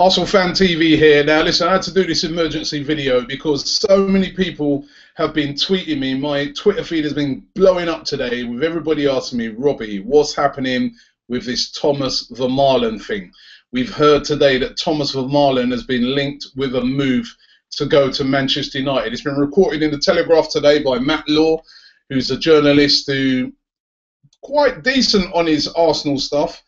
Arsenal Fan TV here. Now, listen, I had to do this emergency video because so many people have been tweeting me. My Twitter feed has been blowing up today with everybody asking me, Robbie, what's happening with this Thomas Vermaelan thing? We've heard today that Thomas Vermaelan has been linked with a move to go to Manchester United. It's been reported in the Telegraph today by Matt Law, who's a journalist who quite decent on his Arsenal stuff.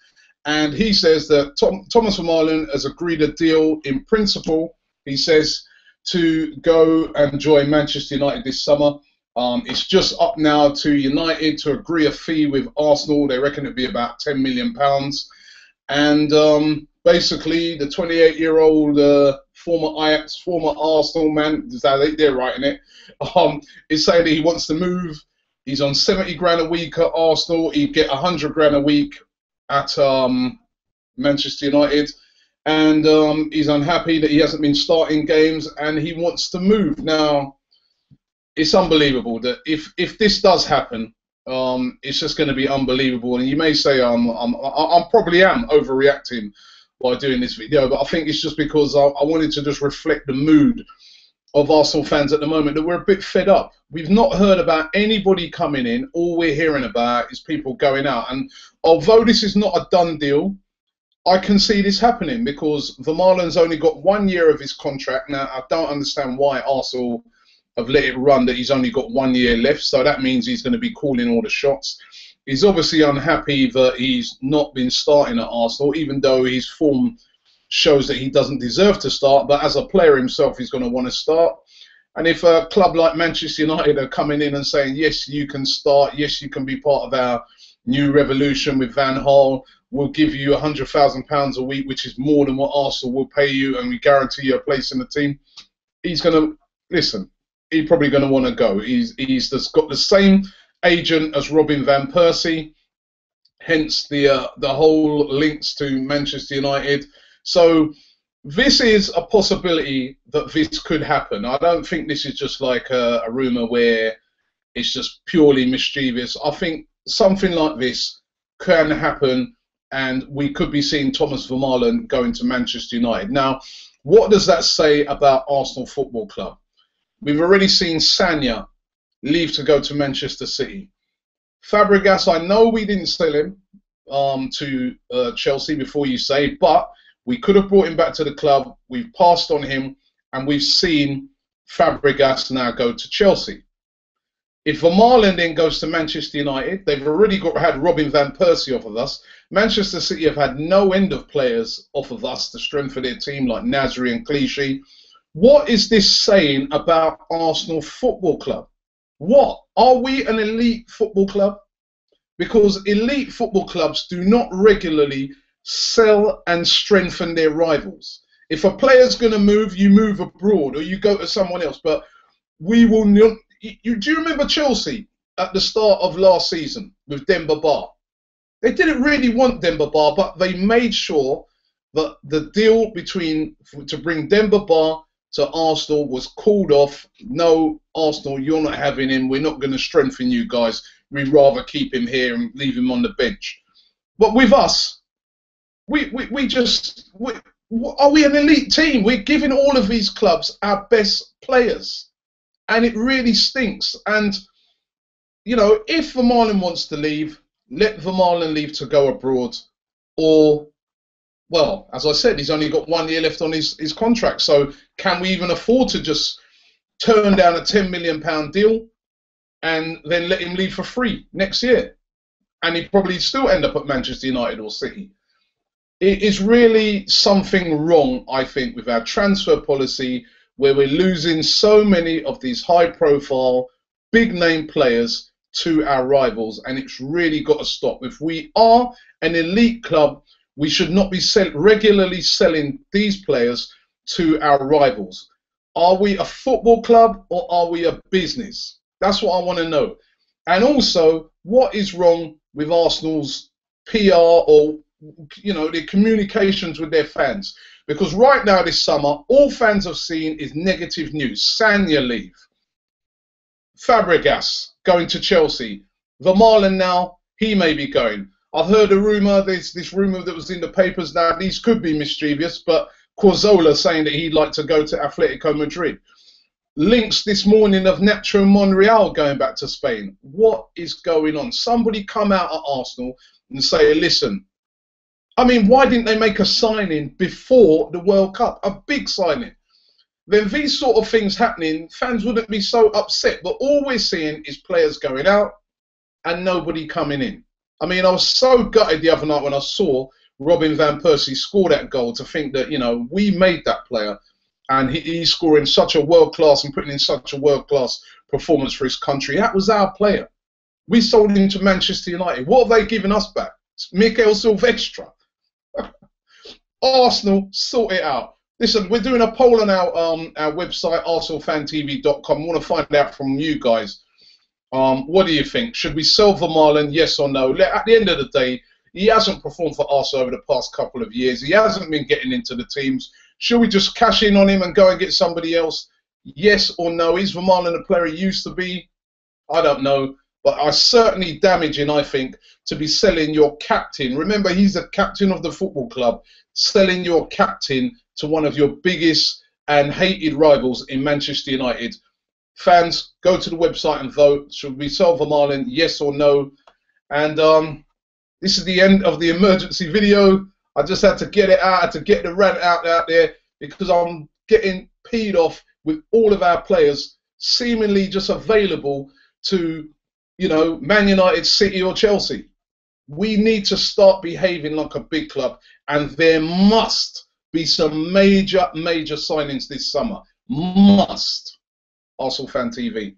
And he says that Thomas Vermaelan has agreed a deal in principle, he says, to go and join Manchester United this summer. It's just up now to United to agree a fee with Arsenal. They reckon it'd be about £10 million. And basically, the 28-year-old former Ajax, former Arsenal man, they're writing it, is saying that he wants to move. He's on 70 grand a week at Arsenal. He'd get 100 grand a week at Manchester United, and he's unhappy that he hasn't been starting games, and he wants to move. Now, it's unbelievable that if this does happen, it's just going to be unbelievable. And you may say I probably am overreacting by doing this video, but I think it's just because I wanted to just reflect the mood of Arsenal fans at the moment, that we're a bit fed up. We've not heard about anybody coming in. All we're hearing about is people going out. And although this is not a done deal, I can see this happening because Vermaelan's only got 1 year of his contract. Now, I don't understand why Arsenal have let it run that he's only got 1 year left. So that means he's going to be calling all the shots. He's obviously unhappy that he's not been starting at Arsenal, even though his form shows that he doesn't deserve to start, but as a player himself, he's going to want to start. And if a club like Manchester United are coming in and saying, yes, you can start, yes, you can be part of our new revolution with Van Gaal, we'll give you £100,000 a week, which is more than what Arsenal will pay you, and we guarantee you a place in the team, he's going to, listen, he's probably going to want to go. He's just got the same agent as Robin van Persie, hence the whole links to Manchester United. So this is a possibility that this could happen. I don't think this is just like a rumour where it's just purely mischievous. I think something like this can happen, and we could be seeing Thomas Vermaelan going to Manchester United. Now, what does that say about Arsenal Football Club? We've already seen Sanya leave to go to Manchester City. Fabregas, I know we didn't sell him to Chelsea before you say, but we could have brought him back to the club. We've passed on him, and we've seen Fabregas now go to Chelsea. If Vermaelan then goes to Manchester United, they've already had Robin van Persie off of us. Manchester City have had no end of players off of us to strengthen their team, like Nasri and Clichy. What is this saying about Arsenal Football Club? What? Are we an elite football club? Because elite football clubs do not regularly sell and strengthen their rivals. If a player's going to move, you move abroad or you go to someone else. But we will not. Do you remember Chelsea at the start of last season with Demba Ba? They didn't really want Demba Ba, but they made sure that the deal to bring Demba Ba to Arsenal was called off. No, Arsenal, you're not having him. We're not going to strengthen you guys. We'd rather keep him here and leave him on the bench. But with us, are we an elite team? We're giving all of these clubs our best players, and it really stinks. And you know, if Vermaelan wants to leave, let Vermaelan leave to go abroad, or, well, as I said, he's only got 1 year left on his contract. So can we even afford to just turn down a £10 million deal and then let him leave for free next year? And he'd probably still end up at Manchester United or City. It is really something wrong, I think, with our transfer policy, where we're losing so many of these high-profile, big-name players to our rivals, and it's really got to stop. If we are an elite club, we should not be regularly selling these players to our rivals. Are we a football club or are we a business? That's what I want to know. And also, what is wrong with Arsenal's PR or, you know, their communications with their fans? Because right now this summer, all fans have seen is negative news. Sanya leave. Fabregas going to Chelsea. Vermaelan now, he may be going. I've heard a rumour, there's this rumour that was in the papers now, these could be mischievous, but Cazorla saying that he'd like to go to Atletico Madrid. Links this morning of Nacho Monreal going back to Spain. What is going on? Somebody come out at Arsenal and say, listen, I mean, why didn't they make a signing before the World Cup? A big signing. Then these sort of things happening, fans wouldn't be so upset. But all we're seeing is players going out and nobody coming in. I mean, I was so gutted the other night when I saw Robin van Persie score that goal, to think that, you know, we made that player and he's scoring such a world-class and putting in such a world-class performance for his country. That was our player. We sold him to Manchester United. What have they given us back? Mikel Silvestre. Arsenal, sort it out. Listen, we're doing a poll on our website, arsenalfantv.com. I want to find out from you guys. What do you think? Should we sell Vermaelan, yes or no? At the end of the day, he hasn't performed for Arsenal over the past couple of years. He hasn't been getting into the teams. Should we just cash in on him and go and get somebody else? Yes or no? Is Vermaelan the player he used to be? I don't know. But it's certainly damaging, I think, to be selling your captain. Remember, he's the captain of the football club. Selling your captain to one of your biggest and hated rivals in Manchester United. Fans, go to the website and vote. Should we sell Vermaelan, yes or no? And this is the end of the emergency video. I just had to get it out, I had to get the rant out there, because I'm getting peed off with all of our players seemingly just available to, you know, Man United, City or Chelsea. We need to start behaving like a big club, and there must be some major signings this summer. Must. Arsenal Fan TV.